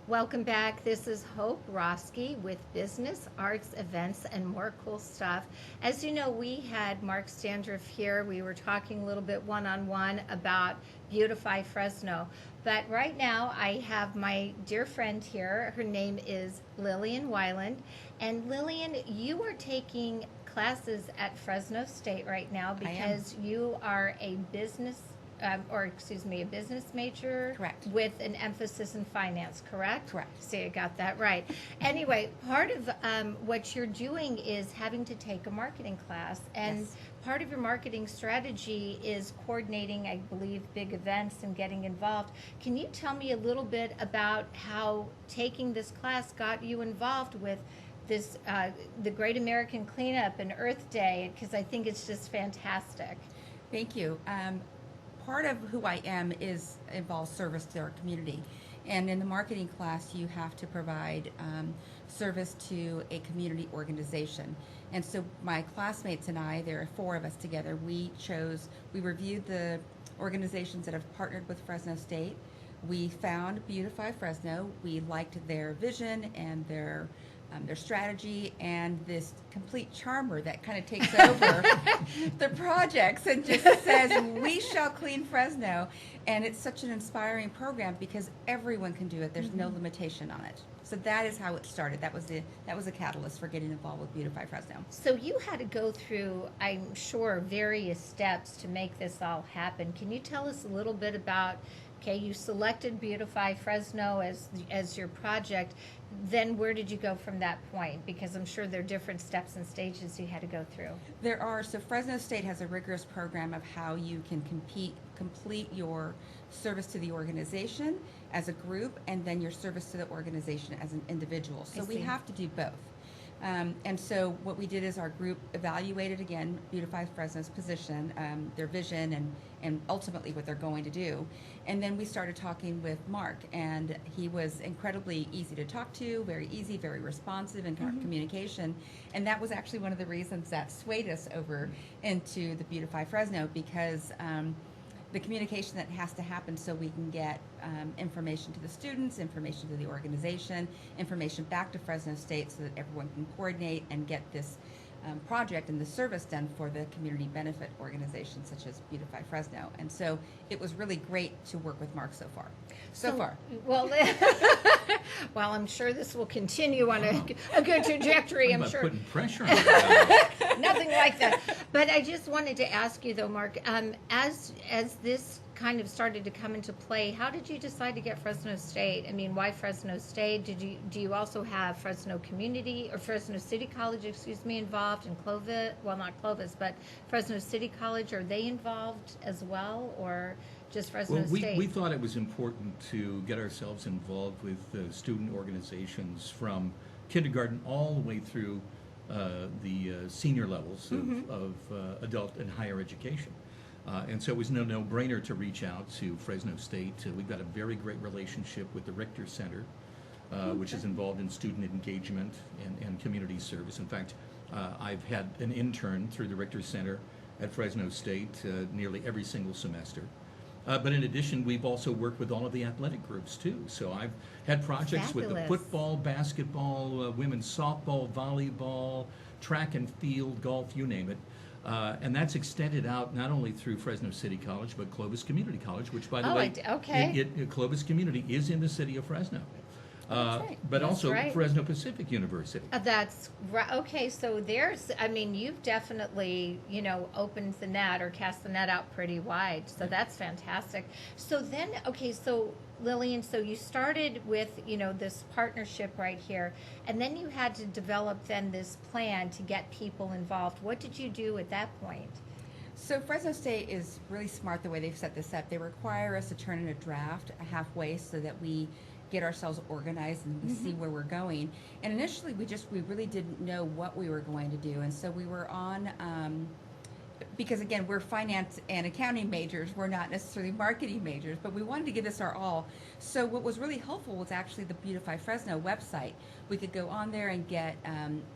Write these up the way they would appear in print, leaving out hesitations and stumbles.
Welcome back. This is Hope Roski with Business, Arts, Events, and more cool stuff. As you know, we had Mark Sanddriff here. We were talking a little bit one-on-one about Beautify Fresno. But right now, I have my dear friend here. Her name is Lillian Weiland. And Lillian, you are taking classes at Fresno State right now because you are a a business major. Correct. With an emphasis in finance, correct? Correct. See, I got that right. Anyway, part of what you're doing is having to take a marketing class, and Yes. part of your marketing strategy is coordinating, I believe, big events and getting involved. Can you tell me a little bit about how taking this class got you involved with this, the Great American Cleanup and Earth Day? Because I think it's just fantastic. Thank you. Part of who I am involves service to our community. And in the marketing class, you have to provide service to a community organization. And so my classmates and I, there are four of us together, we reviewed the organizations that have partnered with Fresno State. We found Beautify Fresno. We liked their vision and their strategy, and this complete charmer that kind of takes over the projects and just says, we shall clean Fresno. And it's such an inspiring program because everyone can do it. There's no limitation on it. So that is how it started. That was a catalyst for getting involved with Beautify Fresno. So you had to go through, I'm sure, various steps to make this all happen. Can you tell us a little bit about, okay, you selected Beautify Fresno as your project. Then where did you go from that point? Because I'm sure there are different steps and stages you had to go through. There are. So Fresno State has a rigorous program of how you can complete your service to the organization as a group, and then your service to the organization as an individual. So we have to do both. And so what we did is our group evaluated again Beautify Fresno's position, their vision, and ultimately what they're going to do. And then we started talking with Mark, and he was incredibly easy to talk to, very easy, very responsive in communication. And that was actually one of the reasons that swayed us over into the Beautify Fresno, because the communication that has to happen so we can get information to the students, information to the organization, information back to Fresno State so that everyone can coordinate and get this project and the service done for the community benefit organizations such as Beautify Fresno. And so it was really great to work with Mark so far. Well, well, I'm sure this will continue on a good trajectory. I'm sure. Putting pressure on it. Nothing like that. But I just wanted to ask you, though, Mark, as this kind of started to come into play, how did you decide to get Fresno State? I mean, why Fresno State? Do you also have Fresno Community or Fresno City College, involved in Clovis? Well, not Clovis, but Fresno City College. Are they involved as well, or just Fresno State? We thought it was important to get ourselves involved with student organizations from kindergarten all the way through the senior levels of adult and higher education. And so it was no-brainer to reach out to Fresno State. We've got a very great relationship with the Richter Center, which is involved in student engagement and community service. In fact, I've had an intern through the Richter Center at Fresno State nearly every single semester. But in addition, we've also worked with all of the athletic groups too. So I've had projects with the football, basketball, women's softball, volleyball, track and field, golf, you name it. And that's extended out not only through Fresno City College, but Clovis Community College, which, by the way, Clovis Community is in the city of Fresno. But also Fresno Pacific University. That's right. Okay, so you've definitely, opened the net or cast the net out pretty wide. So that's fantastic. So then, so Lillian, so you started with, this partnership right here, and then you had to develop then this plan to get people involved. What did you do at that point? So Fresno State is really smart the way they've set this up. They require us to turn in a draft halfway so that we get ourselves organized and we see where we're going. And initially we really didn't know what we were going to do. And so we were on, because again, we're finance and accounting majors, we're not necessarily marketing majors, but we wanted to give this our all. So what was really helpful was actually the Beautify Fresno website. We could go on there and get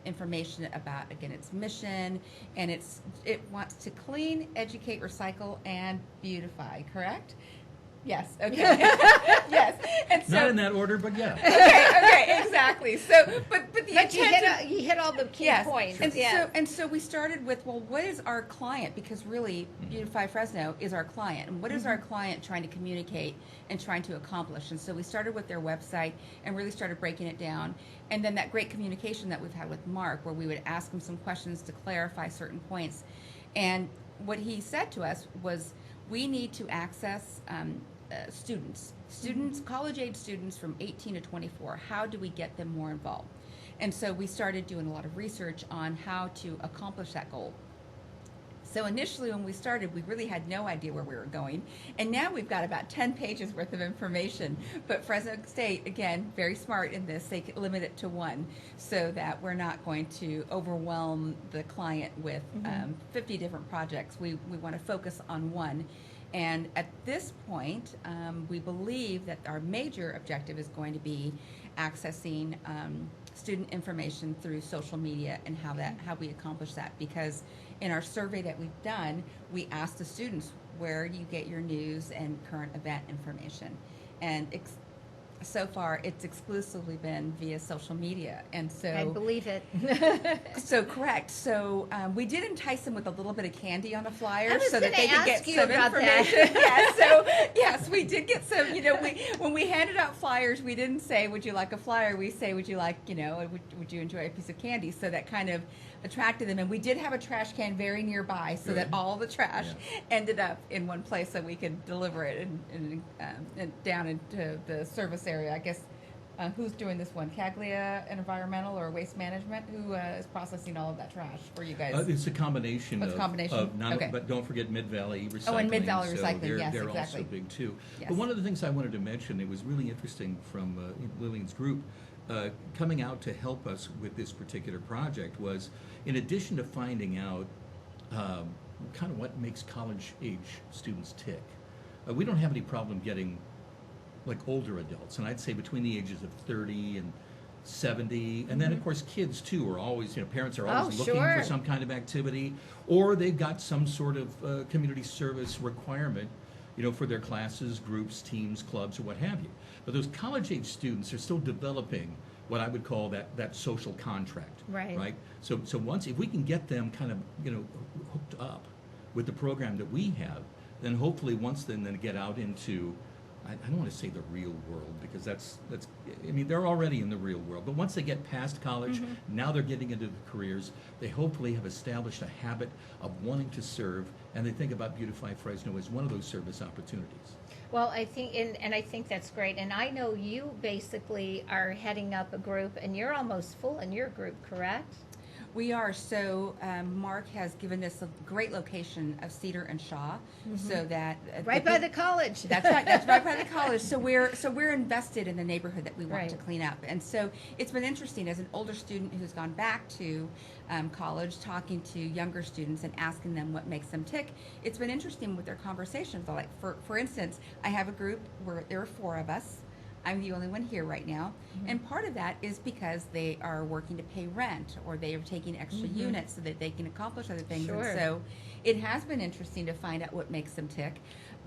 information about, again, its mission, and it wants to clean, educate, recycle, and beautify, correct? Yes. Okay. Yes. And so, Not in that order, but yeah. okay, exactly. So, but the But intent you hit all the key yes. points. And Yeah. so we started with, well, what is our client? Because really, Beautify Fresno is our client. And what is our client trying to communicate and trying to accomplish? And so we started with their website and really started breaking it down. And then that great communication that we've had with Mark, where we would ask him some questions to clarify certain points. And what he said to us was, we need to access students, college-age students from 18 to 24. How do we get them more involved? And so we started doing a lot of research on how to accomplish that goal. So initially when we started, we really had no idea where we were going. And now we've got about 10 pages worth of information. But Fresno State, again, very smart in this, they limit it to one so that we're not going to overwhelm the client with 50 different projects. We want to focus on one. And at this point, we believe that our major objective is going to be accessing student information through social media and how we accomplish that. Because in our survey that we've done, we asked the students, where do you get your news and current event information? And so far, it's exclusively been via social media. And so I believe it. So correct. So we did entice them with a little bit of candy on a flyer I was so that they gonna could get ask you some about information. that. Yeah. So yes, we did get some. When we handed out flyers, we didn't say, "Would you like a flyer?" We say, "Would you like, would you enjoy a piece of candy?" So that kind of attracted them. And we did have a trash can very nearby, so that all the trash ended up in one place, so we could deliver it and down into the service area. I guess. Who's doing this one? Caglia Environmental or Waste Management? Who is processing all of that trash for you guys? It's a combination It's a combination? of Okay. but don't forget Mid-Valley Recycling. Oh, and Mid-Valley so Recycling, yes, they're exactly. also big too. Yes. But one of the things I wanted to mention, it was really interesting from Lillian's group, coming out to help us with this particular project was, in addition to finding out kind of what makes college-age students tick, we don't have any problem getting like older adults, and I'd say between the ages of 30 and 70, and then of course kids too are always, parents are always looking sure. for some kind of activity, or they've got some sort of community service requirement, for their classes, groups, teams, clubs, or what have you. But those college-age students are still developing what I would call that social contract. Right. So once, if we can get them kind of, hooked up with the program that we have, then hopefully once then get out into, I don't want to say the real world, because that's they're already in the real world. But once they get past college, now they're getting into the careers, they hopefully have established a habit of wanting to serve, and they think about Beautify Fresno as one of those service opportunities. Well, I think, and I think that's great. And I know you basically are heading up a group, and you're almost full in your group, correct? We are. So Mark has given us a great location of Cedar and Shaw, so that Right by the college. That's right. That's right by the college. So we're invested in the neighborhood that we want Right. to clean up, and so it's been interesting as an older student who's gone back to college, talking to younger students and asking them what makes them tick. It's been interesting with their conversations. Like for instance, I have a group where there are 4 of us. I'm the only one here right now. And part of that is because they are working to pay rent, or they are taking extra units so that they can accomplish other things. Sure. And so it has been interesting to find out what makes them tick.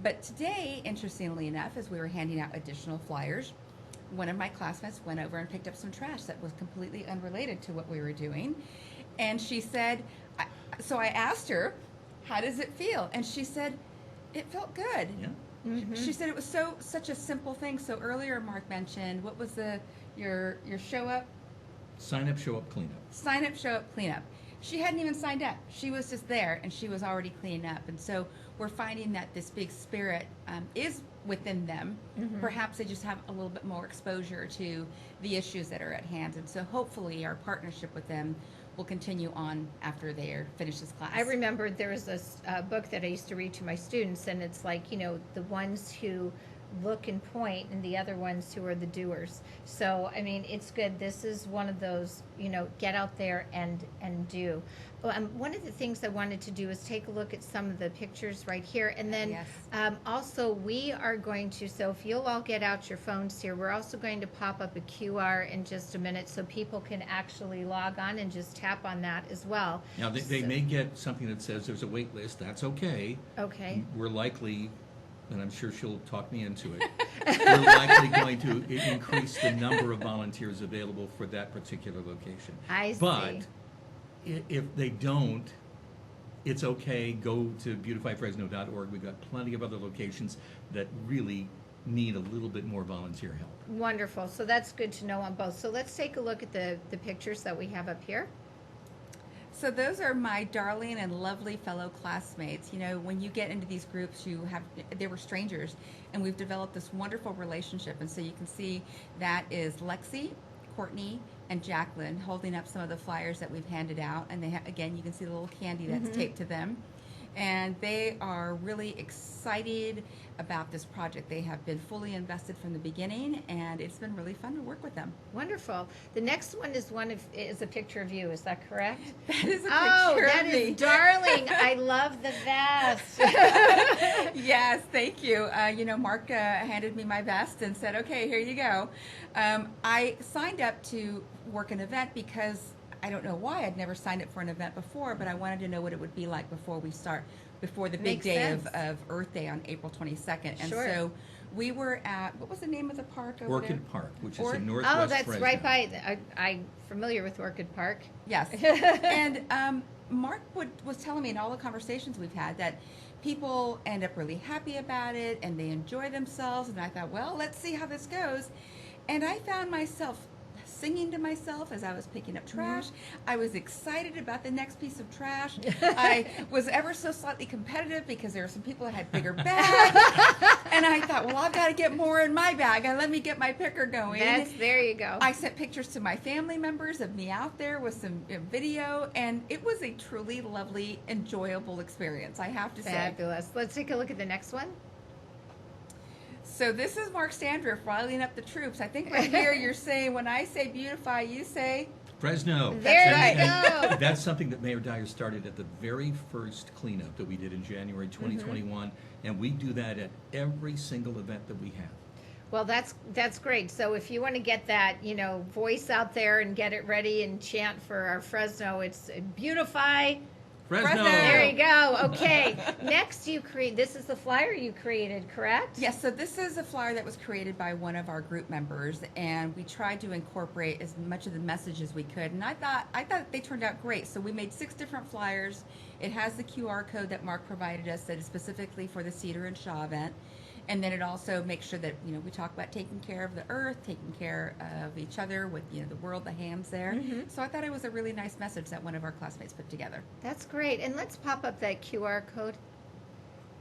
But today, interestingly enough, as we were handing out additional flyers, one of my classmates went over and picked up some trash that was completely unrelated to what we were doing. And she said, so I asked her, how does it feel? And she said, it felt good. Yeah. She said it was such a simple thing. So earlier, Mark mentioned, what was your show up? Sign up, show up, clean up. Sign up, show up, clean up. She hadn't even signed up. She was just there, and she was already cleaning up. And so we're finding that this big spirit is within them. Perhaps they just have a little bit more exposure to the issues that are at hand. And so hopefully our partnership with them will continue on after they are finished this class. I remember there was this book that I used to read to my students, and it's like, the ones who look and point and the other ones who are the doers. So, it's good. This is one of those, get out there and do. One of the things I wanted to do is take a look at some of the pictures right here. And then Yes. also we are going to, so if you'll all get out your phones here, we're also going to pop up a QR in just a minute so people can actually log on and just tap on that as well. Now, they may get something that says there's a wait list. That's okay. Okay. We're likely and I'm sure she'll talk me into it, we're likely going to increase the number of volunteers available for that particular location. I see. But if they don't, it's okay. Go to beautifyfresno.org. We've got plenty of other locations that really need a little bit more volunteer help. Wonderful. So that's good to know on both. So let's take a look at the pictures that we have up here. So those are my darling and lovely fellow classmates. You know, when you get into these groups, they were strangers, and we've developed this wonderful relationship. And so you can see that is Lexi, Courtney, and Jacqueline holding up some of the flyers that we've handed out. And they again, you can see the little candy that's taped to them. And they are really excited about this project. They have been fully invested from the beginning, and it's been really fun to work with them. Wonderful. The next one is a picture of you. Is that correct? That is a Oh, picture that of me. is darling. I love the vest. Yes, thank you. Mark handed me my vest and said, "Okay, here you go." I signed up to work an event because I don't know why I'd never signed up for an event before, but I wanted to know what it would be like before the big Makes day sense. of Earth Day on April 22nd. And Sure. so we were at, what was the name of the park over Orchid there? Park, which is in Northwest Oh, that's Fresno. right by. I'm familiar with Orchid Park. Yes. And Mark was telling me in all the conversations we've had that people end up really happy about it and they enjoy themselves. And I thought, well, let's see how this goes. And I found myself singing to myself as I was picking up trash. I was excited about the next piece of trash. I was ever so slightly competitive because there were some people that had bigger bags. And I thought, well, I've got to get more in my bag. And let me get my picker going. There you go. I sent pictures to my family members of me out there with some video, and it was a truly lovely, enjoyable experience, I have to say. Fabulous. Let's take a look at the next one. So this is Mark Sanddriff riling up the troops. I think right here you're saying, when I say beautify, you say? Fresno. There right. you go. That's something that Mayor Dyer started at the very first cleanup that we did in January 2021, and we do that at every single event that we have. Well, that's great. So if you want to get that, voice out there and get it ready and chant for our Fresno, it's Beautify. Fresno. There you go. Okay. Next, this is the flyer you created, correct? Yes, so this is a flyer that was created by one of our group members, and we tried to incorporate as much of the message as we could. And I thought they turned out great. So we made 6 different flyers. It has the QR code that Mark provided us that is specifically for the Cedar and Shaw event. And then it also makes sure that, we talk about taking care of the earth, taking care of each other with, the world, the hams there. So I thought it was a really nice message that one of our classmates put together. That's great. And let's pop up that QR code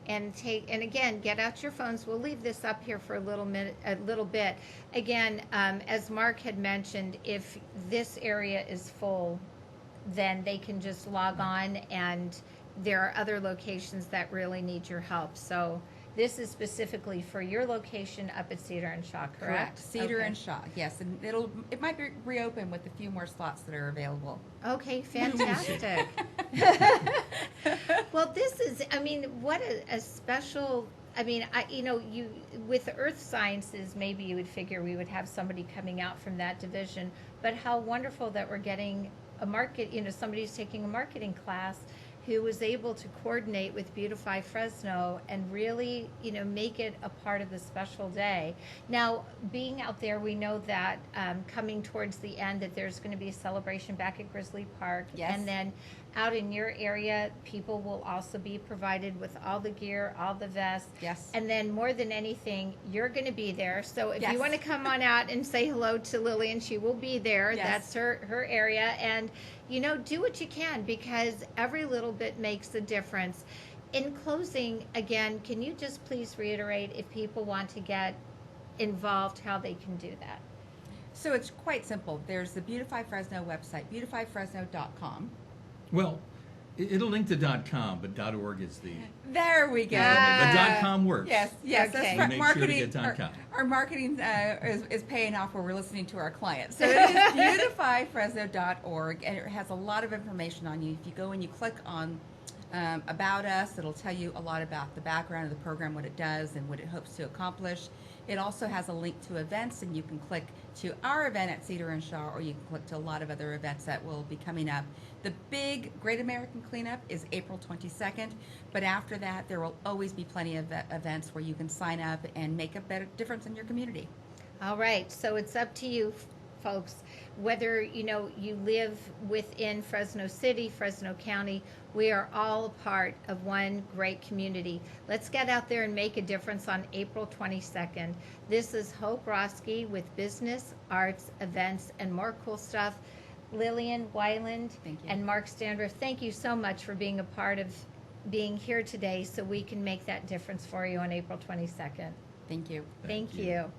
and again, get out your phones. We'll leave this up here for a little bit. Again, as Mark had mentioned, if this area is full, then they can just log on, and there are other locations that really need your help. So this is specifically for your location up at Cedar and Shaw, correct? Cedar Okay. and Shaw, yes. And it might be reopen with a few more slots that are available. Okay, fantastic. Well, this is, what a special, with Earth Sciences, maybe you would figure we would have somebody coming out from that division, but how wonderful that we're getting somebody's taking a marketing class who was able to coordinate with Beautify Fresno and really, make it a part of the special day. Now, being out there, we know that coming towards the end that there's going to be a celebration back at Grizzly Park. Yes. And then out in your area, people will also be provided with all the gear, all the vests. Yes. And then more than anything, you're going to be there. So if Yes. you want to come on out and say hello to Lillian, she will be there. Yes. That's her area. And do what you can, because every little bit makes a difference. In closing, again, can you just please reiterate, if people want to get involved, how they can do that? So it's quite simple. There's the Beautify Fresno website, beautifyfresno.com. Well, it'll link to .com, but .org is the... There we go. But .com works. Yes, Okay. that's We make sure to marketing. get .com. Our marketing is paying off where we're listening to our clients. So it is beautifyfresno.org, and it has a lot of information on you. If you go and you click on about us. It'll tell you a lot about the background of the program, what it does, and what it hopes to accomplish. It also has a link to events, and you can click to our event at Cedar and Shaw, or you can click to a lot of other events that will be coming up. The big Great American Cleanup is April 22nd, but after that, there will always be plenty of events where you can sign up and make a better difference in your community. All right, so it's up to you, folks. Whether you live within Fresno City, Fresno County, we are all a part of one great community. Let's get out there and make a difference on April 22nd. This is Hope Roski with Business, Arts, Events, and more cool stuff. Lillian, Weiland, Thank you. and Mark Sanddriff, thank you so much for being a part of being here today so we can make that difference for you on April 22nd. Thank you. Thank you.